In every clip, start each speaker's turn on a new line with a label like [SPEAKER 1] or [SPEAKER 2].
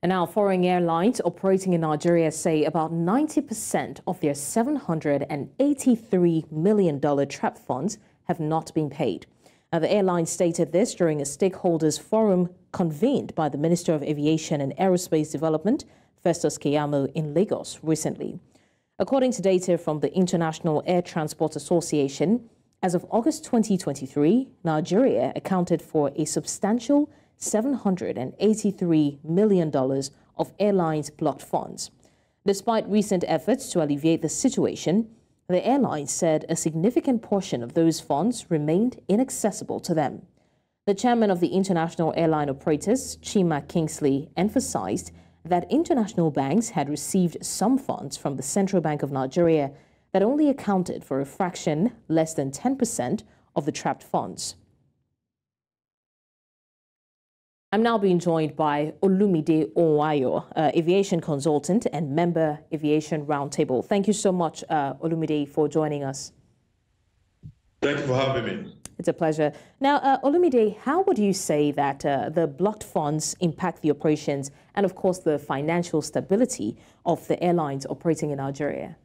[SPEAKER 1] And now, foreign airlines operating in Nigeria say about 90% of their $783 million trapped funds have not been paid. Now, the airline stated this during a stakeholders forum convened by the Minister of Aviation and Aerospace Development, Festus Keyamo, in Lagos recently. According to data from the International Air Transport Association, as of August 2023, Nigeria accounted for a substantial $783 million of airlines' blocked funds. Despite recent efforts to alleviate the situation, the airline said a significant portion of those funds remained inaccessible to them. The chairman of the International Airline Operators, Chima Kingsley, emphasized that international banks had received some funds from the Central Bank of Nigeria that only accounted for a fraction, less than 10%, of the trapped funds. I'm now being joined by Olumide Ohunayo, aviation consultant and member Aviation Roundtable. Thank you so much, Olumide, for joining us.
[SPEAKER 2] Thank you for having me.
[SPEAKER 1] It's a pleasure. Now, Olumide, how would you say that the blocked funds impact the operations and, of course, the financial stability of the airlines operating in Nigeria?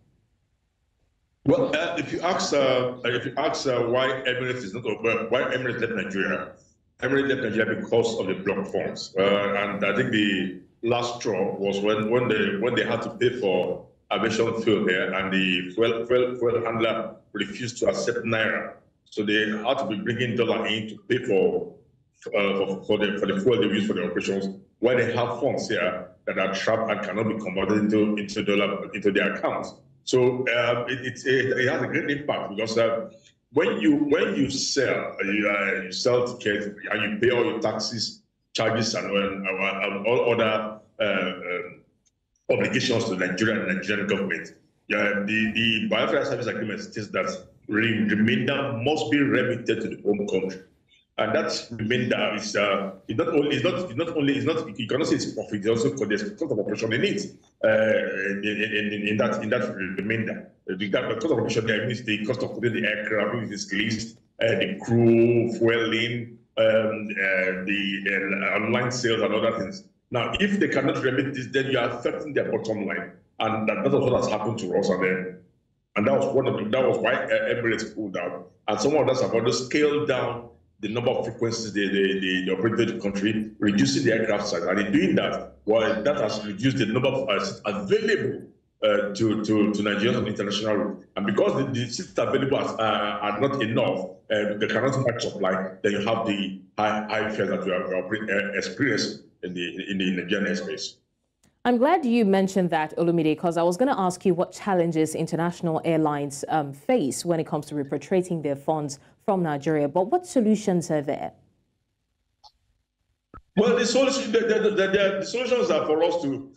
[SPEAKER 2] Well, if you ask why Emirates is not open, why Emirates left Nigeria, Emirates left Nigeria because of the blocked funds, and I think the last straw was when they had to pay for aviation fuel there, and the fuel handler refused to accept naira, so they had to be bringing dollar in to pay for the fuel they use for the operations. While they have funds here that are trapped and cannot be converted into dollar into their accounts. So it has a great impact because when you sell tickets and you pay all your taxes, charges, and all other obligations to Nigerian government, the bilateral service agreement states that remainder must be remitted to the home country. And that remainder is you cannot say it's profit, it's also there's cost of operation in it in that remainder. The cost of operation there means the cost of putting the aircraft, which is leased, the crew, fueling, the online sales and other things. Now, if they cannot remit this, then you are affecting their bottom line, and that's what has happened to us. And that was why Emirates pulled out, and some of us have also scaled down the number of frequencies they operated in the country, reducing the aircraft size. And in doing that, well, that has reduced the number of seats available to Nigerians on international route. And because the seats available are not enough, they cannot match supply, then you have the high fares that we have experienced in the Nigerian airspace.
[SPEAKER 1] I'm glad you mentioned that, Olumide, because I was going to ask you what challenges international airlines face when it comes to repatriating their funds from Nigeria. But what solutions are there?
[SPEAKER 2] Well, the solutions are for us to,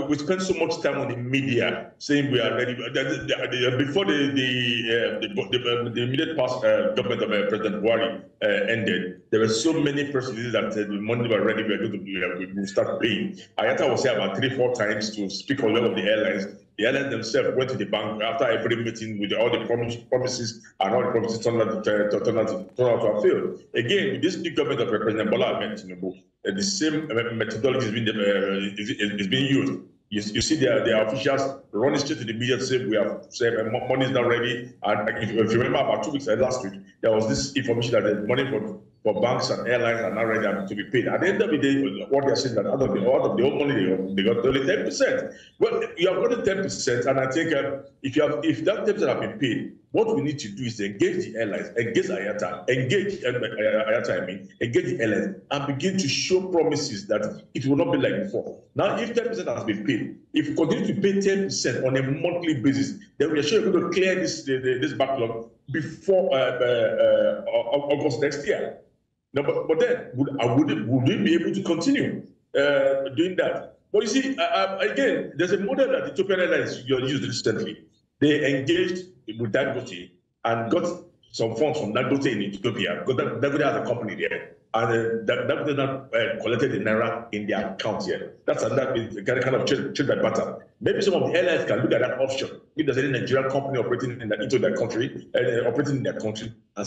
[SPEAKER 2] we spend so much time on the media saying we are ready. Before the immediate past government of President Buhari ended, there were so many press releases that said the money we are ready, we will start paying. IATA was here about 3-4 times to speak on behalf of the airlines. The airlines themselves went to the bank after every meeting with all the promises, and all the promises turned out to have failed. Again, with this new government of President Bola Ahmed Tinubu, the same methodology is being used. You see their officials running straight to the media to say we have said money is not ready. And if you remember, about 2 weeks last week, there was this information that the money for banks and airlines are not ready to be paid. At the end of the day, what they're saying that out of the whole money they got only 10%. Well, you have got the 10%, and I think if that 10% have been paid, what we need to do is to engage the airlines, engage IATA, engage the airlines, and begin to show promises that it will not be like before. Now, if 10% has been paid, if we continue to pay 10% on a monthly basis, then we are sure we're going to clear this backlog before August next year. No, but then would we be able to continue doing that? But you see, again, there's a model that Ethiopian Airlines used recently. They engaged with Dangote and got some funds from Dangote in Ethiopia, because Dangote has a company there, and Dangote not collected the naira in their account yet. That's kind of change that pattern. Maybe some of the airlines can look at that option. If there's any Nigerian company operating into their country, and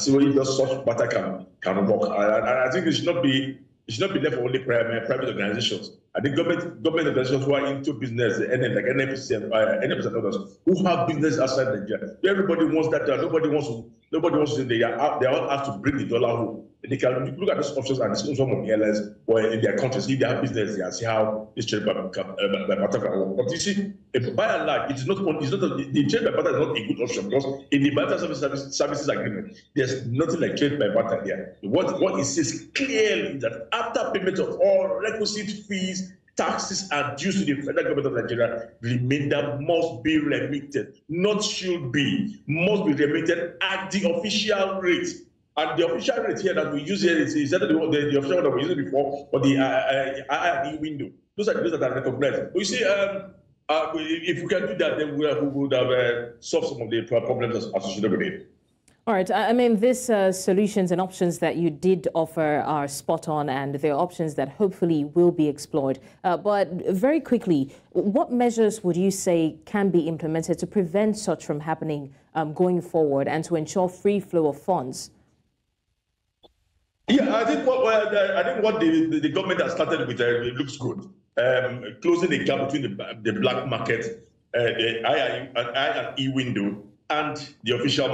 [SPEAKER 2] see if those such pattern can work. I think it should not be left for only private organizations. I think government organizations who are into business, like NFC and NFC and others, who have business outside Nigeria. Everybody wants that. Nobody wants to. They all have to bring the dollar home. They can look at these options and discuss some of the airlines or in their countries, if they have business there, and see how this trade by barter can work. But you see, by and large, the trade by barter is not a good option, because in the barter services agreement, there's nothing like trade by barter here. What it says clearly is that after payment of all requisite fees, taxes and dues to the federal government of Nigeria, remainder must be remitted, not should be, must be remitted at the official rate. And the official rate here that we use here is either the official one that we used before or the IRE window. Those are the that are recognized. But you see, if we can do that, then we would have solved some of the problems associated with it.
[SPEAKER 1] All right. I mean, these solutions and options that you did offer are spot on, and they're options that hopefully will be explored. But very quickly, what measures would you say can be implemented to prevent such from happening going forward and to ensure free flow of funds?
[SPEAKER 2] Yeah, I think what the government has started with looks good. Closing the gap between the black market, the IRE window, and the official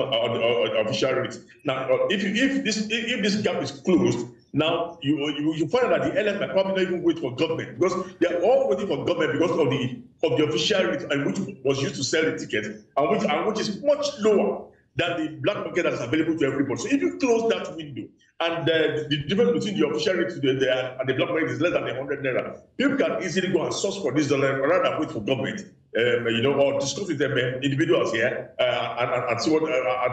[SPEAKER 2] rate. Now, if this gap is closed, now you find out that the airlines might probably not even wait for government, because they are all waiting for government because of the official rate, and which was used to sell the ticket, and which is much lower than the black market that is available to everybody. So if you close that window, and the difference between the official rate and the black market is less than 100 naira, people can easily go and source for this dollar rather than wait for government, or discuss with them individuals here and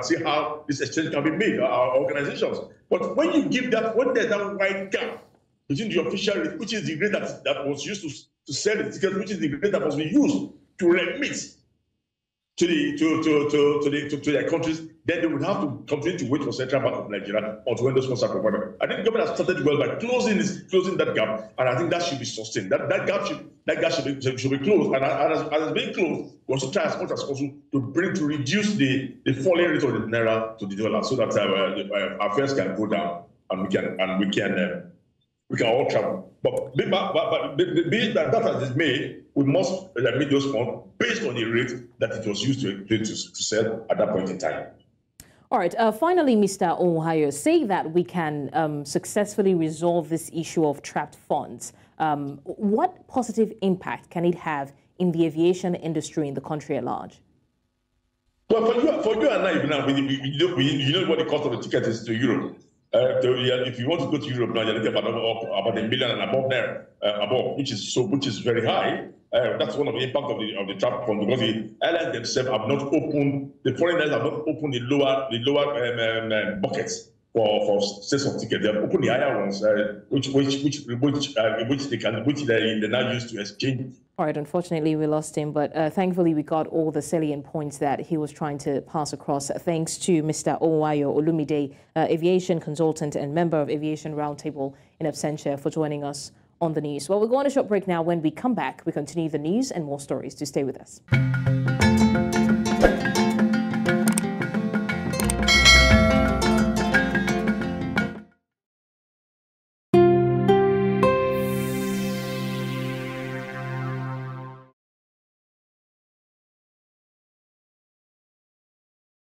[SPEAKER 2] see how this exchange can be made, our organizations. But when you give that, when there's that wide gap between the official rate, which is the rate that was used to sell the tickets, which is the rate that was used to remit to their countries, then they would have to continue to wait for Central Bank of Nigeria until when those funds are provided. I think the government has started well by closing that gap, and I think that should be sustained. That gap should be closed, and as it's being closed, we also try as much as possible to reduce the falling rate of the naira to the dollar, so that our fares can go down and we can all travel. But be that as it may, we must remit those funds based on the rate that it was used to sell at that point in time.
[SPEAKER 1] All right. Finally, Mr. Ohunayo, say that we can successfully resolve this issue of trapped funds. What positive impact can it have in the aviation industry in the country at large?
[SPEAKER 2] Well, for you and I, you know what the cost of the ticket is to Europe. If you want to go to Europe now, you're looking about $1 million and above there, which is very high. That's one of the impact of the trap fund, because the airlines themselves have not opened, the foreign airlines have not opened the lower buckets for sales of tickets. They have opened the higher ones, which they now use to exchange.
[SPEAKER 1] All right, unfortunately, we lost him, but thankfully we got all the salient points that he was trying to pass across. Thanks to Mr. Ohunayo Olumide, aviation consultant and member of Aviation Roundtable in absentia, for joining us on the news. Well, we're going on a short break now. When we come back, we continue the news and more stories. To stay with us.